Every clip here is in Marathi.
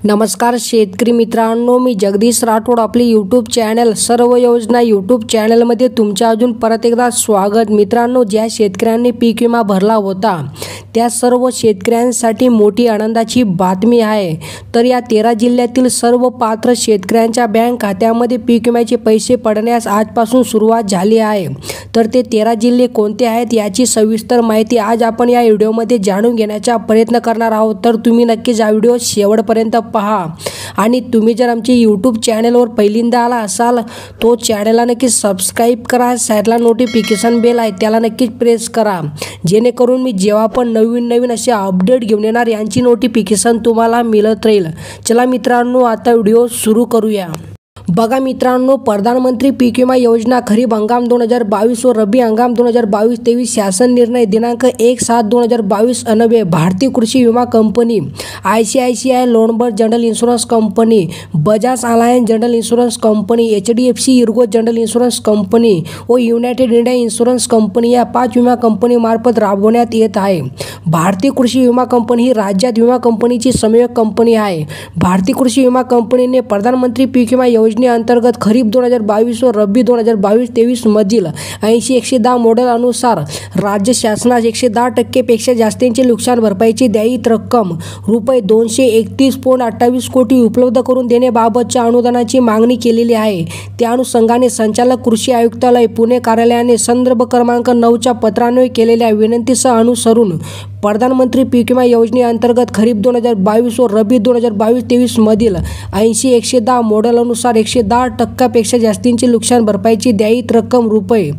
नमस्कार शेतकरी मित्रांनो, मी जगदीश राठोड. आपली यूट्यूब चॅनल सर्व योजना यूट्यूब चॅनलमध्ये तुमच्या अजून परत एकदा स्वागत. मित्रांनो, ज्या शेतकऱ्यांनी पीक विमा भरला होता त्या सर्व शेतकऱ्यांसाठी मोठी आनंदाची बातमी आहे. तर या 13 जिल्ह्यातील सर्व पात्र शेतकऱ्यांच्या बँक खात्यामध्ये पीक विम्याचे पैसे पडण्यास आजपासून सुरुवात झाली आहे. तर ते 13 जिल्हे कोणते आहेत याची सविस्तर माहिती आज आपण या व्हिडिओमध्ये जाणून घेण्याचा प्रयत्न करणार आहोत. तर तुम्ही नक्कीच हा व्हिडिओ शेवटपर्यंत पहा. आणि तुम्ही जर आमच्या यूट्यूब चॅनलवर पहिल्यांदा आला असाल तो चॅनलला नक्कीच सबस्क्राईब करा. साईडला नोटिफिकेशन बेल आहे त्याला नक्कीच प्रेस करा, जेणेकरून मी जेव्हा पण नवीन असे अपडेट घेऊन येणार यांची नोटिफिकेशन तुम्हाला मिळत राहील. चला मित्रांनो, आता व्हिडिओ सुरू करूया. बघा मित्रांनो, प्रधानमंत्री पीक विमा योजना खरीप हंगाम 2022 व रब्बी हंगाम 2022-23 शासन निर्णय दिनांक 1/7/2022 अन्वये भारतीय कृषी विमा company, ICICI Lombard general insurance company, Bajaj Allianz general insurance company, HDFC Ergo general insurance company व युनायटेड इंडिया इन्शुरन्स कंपनी या 5 विमा कंपनीमार्फत राबवण्यात येत आहे. भारतीय कृषी विमा कंपनी ही राज्यात विमा कंपनीची संयोजक कंपनी आहे. भारतीय कृषी विमा कंपनीने प्रधानमंत्री पीक विमा योजनेअंतर्गत खरीप 2022 व रब्बी 2022-23 मधील 80-110 मॉडेल अनुसार राज्य शासनास 110% पेक्षा जास्तींचे नुकसान भरपाईची द्यायित रक्कम रुपये 231.28 कोटी उपलब्ध करून देण्याबाबतच्या अनुदानाची मागणी केलेली आहे. त्या अनुषंगाने संचालक कृषी आयुक्तालय पुणे कार्यालयाने संदर्भ क्रमांक 9च्या पत्रान्वये केलेल्या विनंतीसह अनुसरून प्रधानमंत्री पीक विमा योजनेअंतर्गत खरीप 2022 व रब्बी 2022-23 मधील 80-110 मॉडेल अनुसार 110% पेक्षा जास्तींची नुकसान भरपाईची द्यायित रक्कम रुपये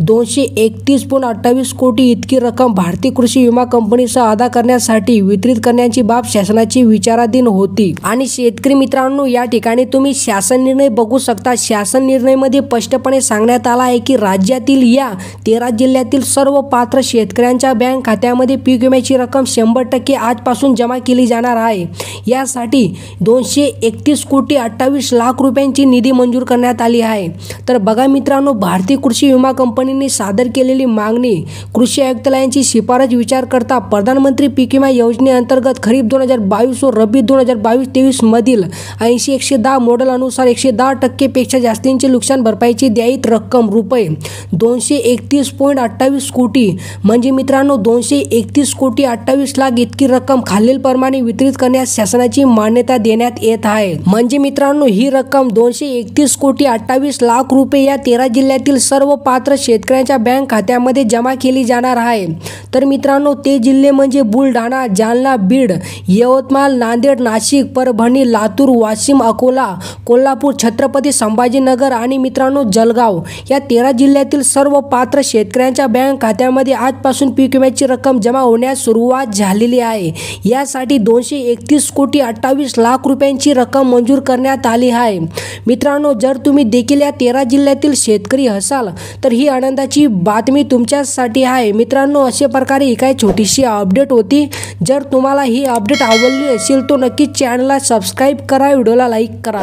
231.28 कोटी इतकी रक्कम भारतीय कृषी विमा कंपनीसह अदा करण्यासाठी वितरित करण्याची बाब शासनाची विचाराधीन होती. आणि शेतकरी मित्रांनो, या ठिकाणी तुम्ही शासन निर्णय बघू शकता. शासन निर्णयमध्ये स्पष्टपणे सांगण्यात आला आहे की राज्यातील या 13 जिल्ह्यातील सर्व पात्र शेतकऱ्यांच्या बँक खात्यामध्ये पीक विम्याची रक्कम 100% आजपासून जमा केली जाणार आहे. यासाठी 231.28 लाख रुपयांची निधी मंजूर करण्यात आली आहे. तर बघा मित्रांनो, भारतीय कृषी विमा कंपनीने सादर केलेली मागणी कृषी आयुक्तालयाची शिफारस विचार करता प्रधानमंत्री पीक विमा योजनेअंतर्गत खरीप 2022 व रब्बी 2022-23 मधील 80-110 मॉडेल अनुसार 110% पेक्षा जास्तींचे नुकसान भरपाईची द्यायित रक्कम रुपये 231.28 कोटी म्हणजे मित्रांनो 231.28 लाख इतकी रक्कम खालीलप्रमाणे वितरित करण्यास शासनाची मान्यता देण्यात येत आहे. म्हणजे मित्रांनो, ही रक्कम 231.28 लाख रुपये या 13 जिल्ह्यातील सर्व पात्र शेतकऱ्यांच्या बँक खात्यामध्ये जमा केली जाणार आहे. तर मित्रांनो, ते जिल्हे म्हणजे बुलढाणा, जालना, बीड, यवतमाळ, नांदेड, नाशिक, परभणी, लातूर, वाशिम, अकोला, कोल्हापूर, छत्रपती संभाजीनगर आणि मित्रांनो जळगाव या 13 जिल्ह्यातील सर्व पात्र शेतकऱ्यांच्या बँक खात्यामध्ये आजपासून पीक विम्याची रक्कम जमा होण्यास सुरुवात झालेली आहे. यासाठी 231.28 लाख रुपयांची रक्कम मंजूर करण्यात आली आहे. मित्रांनो, जर तुम्ही देखील या 13 जिल्ह्यातील शेतकरी असाल तर ही आनंदाची बातमी तुमच्यासाठी आहे. मित्रांनो, अशा प्रकारे ही काही छोटीशी अपडेट होती. जर तुम्हाला ही अपडेट आवडली असेल तर नक्कीच चॅनलला सबस्क्राईब करा, व्हिडिओला लाईक करा.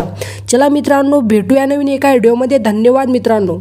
चला मित्रांनो, भेटूया नवीन एका व्हिडिओमध्ये. धन्यवाद मित्रांनो.